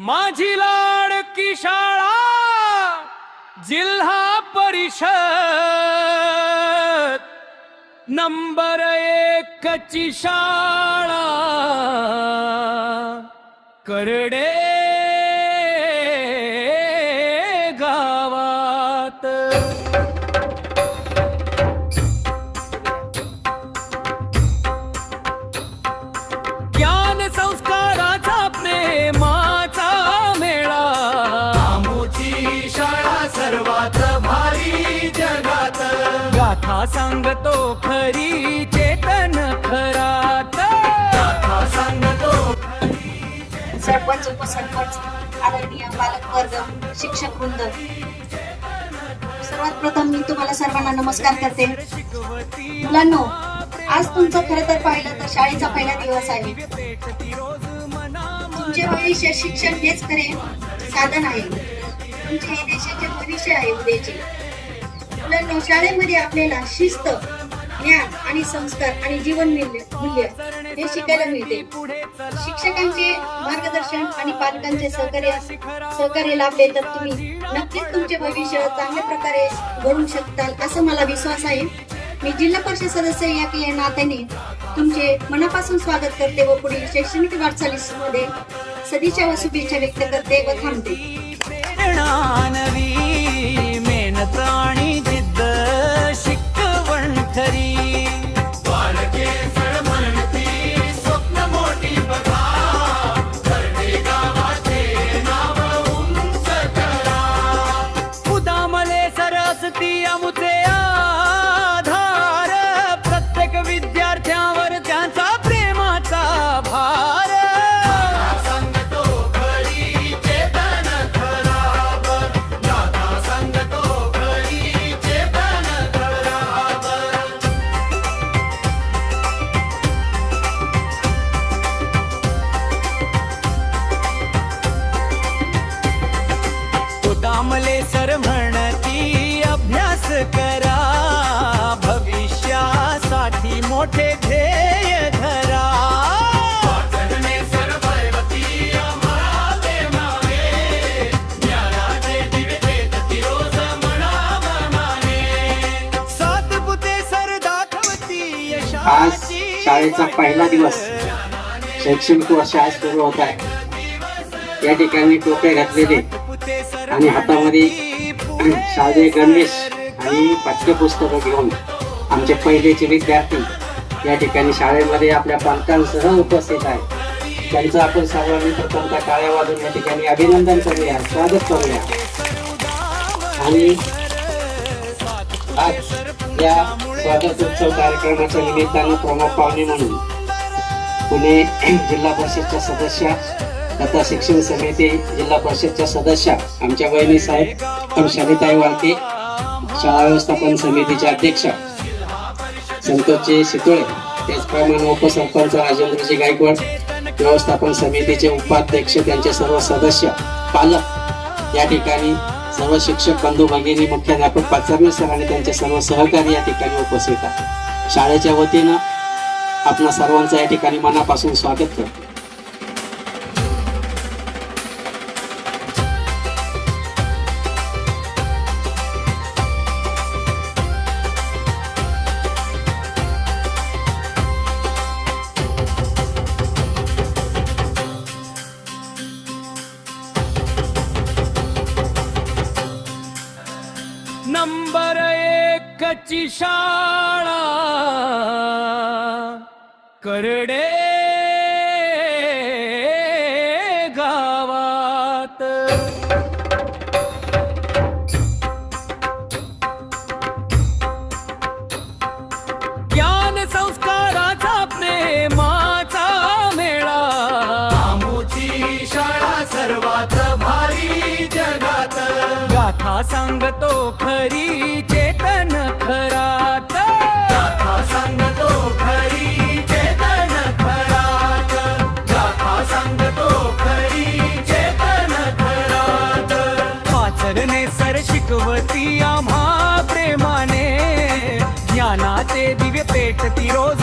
माझी लाडकी शाळा जिल्हा परिषद नंबर 1 ची शाळा करडे गावात। ज्ञान संस्काराचा प्रेमाचा मेळा, आमची शाळा सर्वात भारी जगात। गाथा सांगतो खरी चेतन खरात, गाथा सांगतो सरपंच उपसरपंच आदरणीय पालकवर्ग शिक्षक वृंद, सर्वात प्रथम मी तुम्हाला सर्वांना नमस्कार करते। मुलांनो, आज तुमचं खरं तर पाहिलं तर शाळेचा पहिला दिवस आहे। तुमचे भविष्य शिक्षण हेच खरे साधन आहे, तुमचे हे देशाचे भविष्य आहे उद्याचे। मुलांनो, शाळेमध्ये आपल्याला शिस्त, ज्ञान आणि संस्कार आणि जीवन मूल्य हे शिकायला मिळते। शिक्षकांचे मार्गदर्शन आणि पालकांचे सहकार्य लाभले तर तुम्ही नक्कीच तुमचे भविष्य चांगल्या प्रकारे घडवू शकताल असं मला विश्वास आहे। मी जिल्हा परिषद सदस्य या नात्याने तुमचे मनापासून स्वागत करते व पुढील शैक्षणिक वाटचालीमध्ये सदिच्छा व शुभेच्छा व्यक्त करते व थांबते। मेहनत आणि जिद्द शिकवण खरी, स्वप्न मोठी बघा, करडे गावाचे नाव उंच करा। उदामले सरस्वती अमुचे आधार, प्रत्येक विद्यार्थ्यावर त्यांचा प्रेमाचा भार। सांगतो खरी चेतन खराबर, गाथा सांगतो खरी चेतन खराबर। उदामले सर म्हणती अभ्यास करा, भविष्यासाठी मोठे ध्येय धरा। वाचणे सर्वैवती आम्हाला ते मागे, ज्ञानाचे दिवे देत रोज मनाप्रमाणे। सातपुते सर दाखवती आज यशाची शाळेचा पहिला दिवस, शैक्षणिक वर्ष आज सुरू होत आहे। या ठिकाणी टोपे घातलेले आणि हातामध्ये शालेय गणवेश आणि पाठ्यपुस्तकं घेऊन आमचे पहिलेचे विद्यार्थी या ठिकाणी शाळेमध्ये आपल्या पालकांसह उपस्थित आहेत। त्यांचं आपण सर्वांनी प्रथमतः टाळ्या वाजवून या ठिकाणी अभिनंदन करूया, स्वागत करूया। आणि आज या स्वागत उत्सव कार्यक्रमाच्या निमित्तानं प्रमुख पाहुणे म्हणून पुणे जिल्हा परिषदच्या सदस्य तथा शिक्षण समिती जिल्हा परिषदच्या सदस्य आमच्या वहिनी साहेब शालिताई वाळके, शाळा व्यवस्थापन समितीचे अध्यक्ष संतोषजी शितोळे, त्याचप्रमाणे उपसरपंच राजेंद्रजी गायकवाड, व्यवस्थापन समितीचे उपाध्यक्ष, त्यांचे सर्व सदस्य, पालक, या ठिकाणी सर्व शिक्षक बंधू भगिनी, मुख्याध्यापक पाचरणे सर आणि त्यांचे सर्व सहकारी या ठिकाणी उपस्थित आहेत। शाळेच्या वतीनं आपणा सर्वांचं या ठिकाणी मनापासून स्वागत करतो। नंबर 1 ची शाळा करडे गावात। ज्ञान संस्काराचा प्रेमाचा मेळा, आमची शाळा सर्वात भारी जगात। गाथा सांगतो खरी चेतन खरात, गाथा सांगतो खरी चेतन खरात। गाथा सांगतो खरी चेतन खरात। पाचरणे सर शिकवती आम्हा प्रेमाने, ज्ञानाचे दिवे पेटती रोज